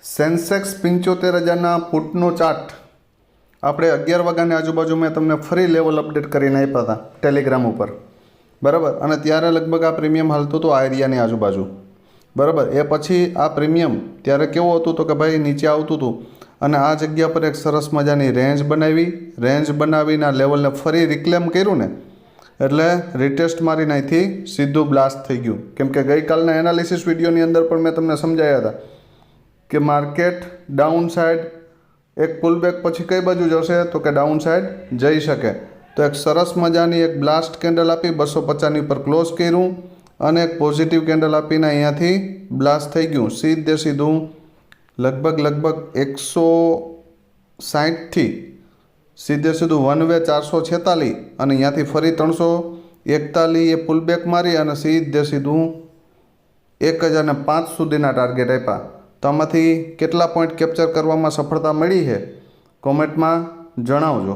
Sensex 75,000ના પુટનો chart આપણે 11 વાગ્યાની આજુબાજુ મેં તમને ફરી લેવલ અપડેટ કરીને આપ્યા હતા ટેલિગ્રામ ઉપર, બરાબર. અને ત્યારે લગભગ આ પ્રીમિયમ હાલતું હતું આ એરિયાની આજુબાજુ, બરાબર. એ પછી આ પ્રીમિયમ ત્યારે કેવું હતું તો કે ભાઈ નીચે આવતું હતું અને આ જગ્યા પર એક સરસ મજાની રેન્જ બનાવીને આ લેવલને ફરી રિક્લેમ કર્યું ને એટલે રિટેસ્ટ મારીને અહીંથી સીધું બ્લાસ્ટ થઈ ગયું. કેમ કે ગઈકાલના એનાલિસિસ વિડીયોની અંદર પણ મેં તમને સમજાવ્યા હતા કે માર્કેટ ડાઉન સાઇડ એક પુલબેક પછી કઈ બાજુ જશે તો કે ડાઉન સાઇડ જઈ શકે. તો એક સરસ મજાની એક બ્લાસ્ટ કેન્ડલ આપી 250ની ઉપર ક્લોઝ કર્યું અને એક પોઝિટિવ કેન્ડલ આપીને અહીંયાથી બ્લાસ્ટ થઈ ગયું સીધું લગભગ 160થી સીધું વન વે 446 અને અહીંયાથી ફરી 341 એ પુલબેક મારી અને સીધું 1005 સુધીના ટાર્ગેટ આપ્યા. તો આમાંથી કેટલા પોઈન્ટ કેપ્ચર કરવામાં સફળતા મળી છે કોમેન્ટમાં જણાવજો.